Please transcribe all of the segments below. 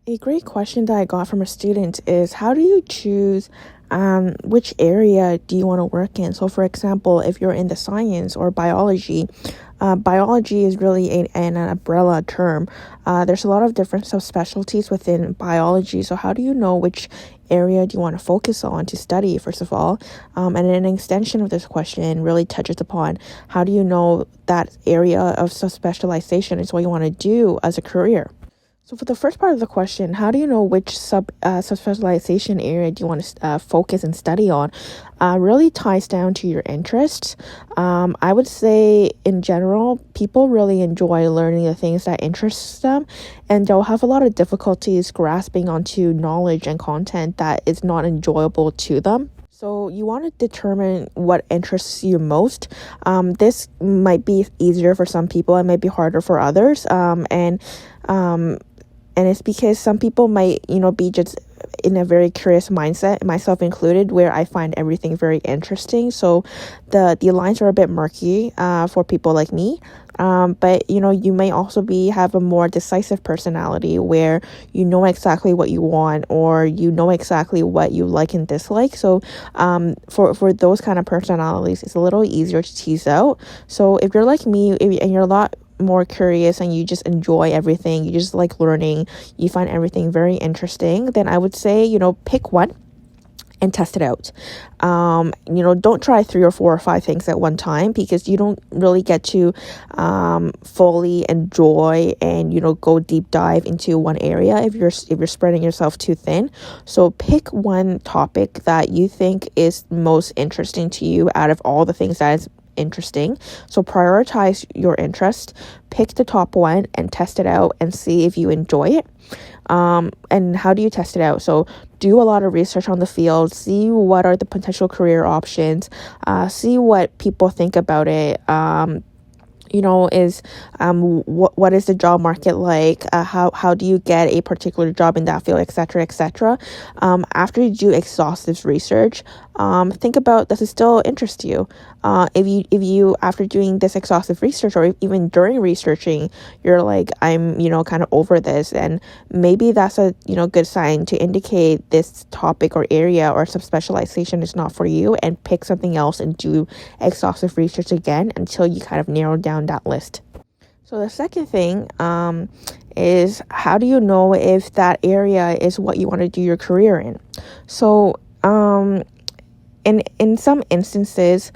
A great question that I got from a student is how do you choose which area do you want to work in? So, for example, if you're in the science or biology, biology is really an umbrella term. There's a lot of different subspecialties within biology. So, how do you know which area do you want to focus on to study, first of all? And an extension of this question really touches upon how do you know that area of subspecialization is what you want to do as a career? So for the first part of the question, how do you know which subspecialization area do you want to focus and study on? Really ties down to your interests. I would say in general, people really enjoy learning the things that interest them, and they'll have a lot of difficulties grasping onto knowledge and content that is not enjoyable to them. So you want to determine what interests you most. This might be easier for some people, it might be harder for others. And it's because some people might, be just in a very curious mindset, myself included, where I find everything very interesting. So the lines are a bit murky for people like me. But you may also have a more decisive personality where you know exactly what you want, or you know exactly what you like and dislike. So for those kind of personalities, it's a little easier to tease out. So if you're like me, and you're a lot more curious and you just enjoy everything, you just like learning, you find everything very interesting, then I would say, pick one and test it out. Don't try 3 or 4 or 5 things at one time, because you don't really get to fully enjoy and go deep dive into one area if you're spreading yourself too thin. So pick one topic that you think is most interesting to you out of all the things that is interesting. So prioritize your interest, pick the top one and test it out and see if you enjoy it. And how do you test it out? So do a lot of research on the field, see what are the potential career options, see what people think about it. What is the job market like? How do you get a particular job in that field, etc., etc. After you do exhaustive research, think about, does it still interest you? If you after doing this exhaustive research, or even during researching, you're like, I'm kind of over this, and maybe that's a good sign to indicate this topic or area or subspecialization is not for you, and pick something else and do exhaustive research again until you kind of narrow down that list. So the second thing is, how do you know if that area is what you want to do your career in? So in some instances,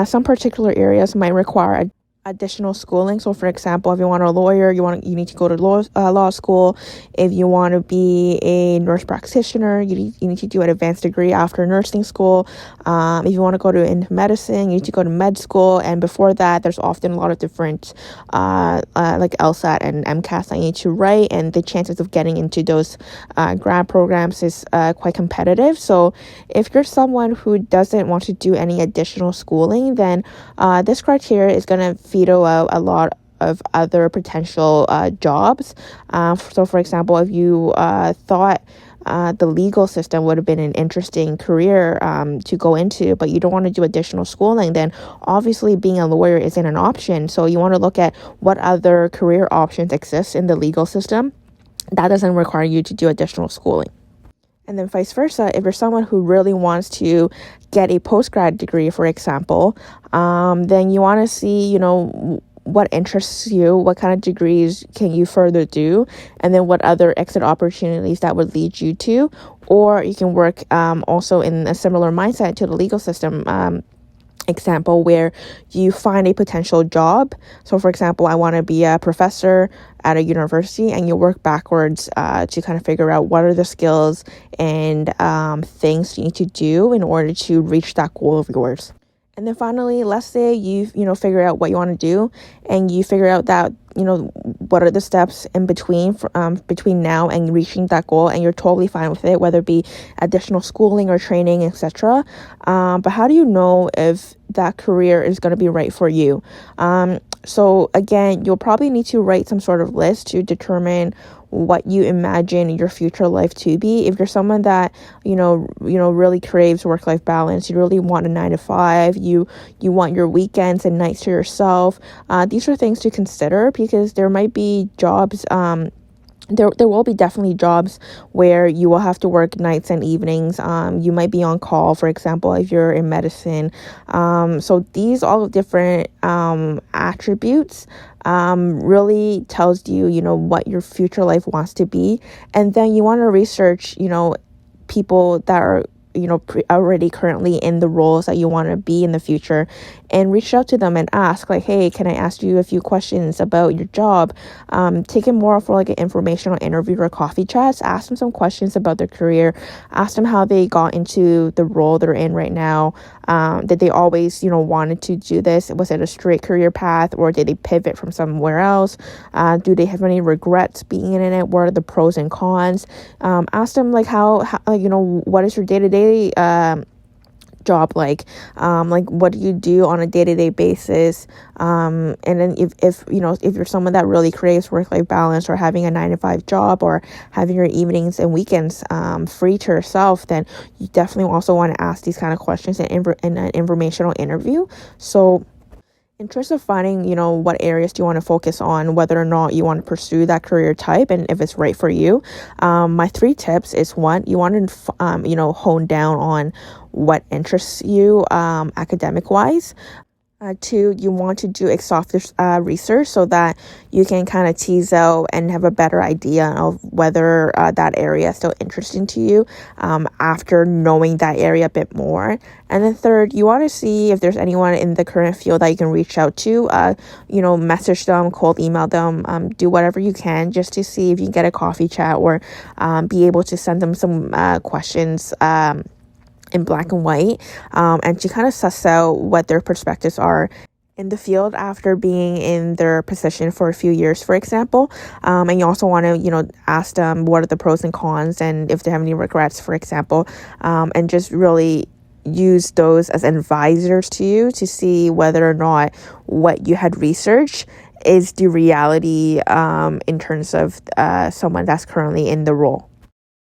some particular areas might require additional schooling. So for example, if you want a lawyer, you need to go to law school. If you want to be a nurse practitioner, you need to do an advanced degree after nursing school. If you want to go into medicine, you need to go to med school. And before that, there's often a lot of different like LSAT and MCAT that you need to write, and the chances of getting into those grad programs is quite competitive. So if you're someone who doesn't want to do any additional schooling, then this criteria is going to veto out a lot of other potential jobs. So for example, if you thought the legal system would have been an interesting career to go into, but you don't want to do additional schooling, then obviously being a lawyer isn't an option. So you want to look at what other career options exist in the legal system that doesn't require you to do additional schooling. And then vice versa, if you're someone who really wants to get a postgrad degree, for example, then you want to see, what interests you, what kind of degrees can you further do, and then what other exit opportunities that would lead you to. Or you can work also in a similar mindset to the legal system example, where you find a potential job. So for example, I want to be a professor at a university, and you work backwards to kind of figure out what are the skills and things you need to do in order to reach that goal of yours. And then finally, let's say you've figured out what you want to do, and you figure out that what are the steps in between between now and reaching that goal, and you're totally fine with it, whether it be additional schooling or training, etc. But how do you know if that career is going to be right for you? So again, you'll probably need to write some sort of list to determine what you imagine your future life to be. If you're someone that really craves work-life balance, you really want a 9 to 5, you want your weekends and nights to yourself, these are things to consider, because there might be jobs there will be definitely jobs where you will have to work nights and evenings. You might be on call, for example, if you're in medicine. So these all different attributes really tells you, what your future life wants to be. And then you want to research, people that are already currently in the roles that you want to be in the future, and reach out to them and ask, like, hey, can I ask you a few questions about your job? Take it more for like an informational interview or coffee chats. Ask them some questions about their career. Ask them how they got into the role they're in right now. Did they always wanted to do this? Was it a straight career path, or did they pivot from somewhere else? Do they have any regrets being in it? What are the pros and cons? Ask them like how what is your day-to-day job like what do you do on a day-to-day basis, and then if you're someone that really craves work-life balance, or having a 9 to 5 job, or having your evenings and weekends free to yourself, then you definitely also want to ask these kind of questions in an informational interview. So in terms of finding, what areas do you want to focus on, whether or not you want to pursue that career type, and if it's right for you, my 3 tips is: one, you want to, hone down on what interests you academic wise. 2, you want to do exhaustive research so that you can kind of tease out and have a better idea of whether that area is still interesting to you after knowing that area a bit more. And then 3rd, you want to see if there's anyone in the current field that you can reach out to, message them, cold email them, do whatever you can just to see if you can get a coffee chat, or be able to send them some questions in black and white, and to kind of suss out what their perspectives are in the field after being in their position for a few years, for example. And you also want to, ask them what are the pros and cons, and if they have any regrets, for example, and just really use those as advisors to you to see whether or not what you had researched is the reality in terms of someone that's currently in the role.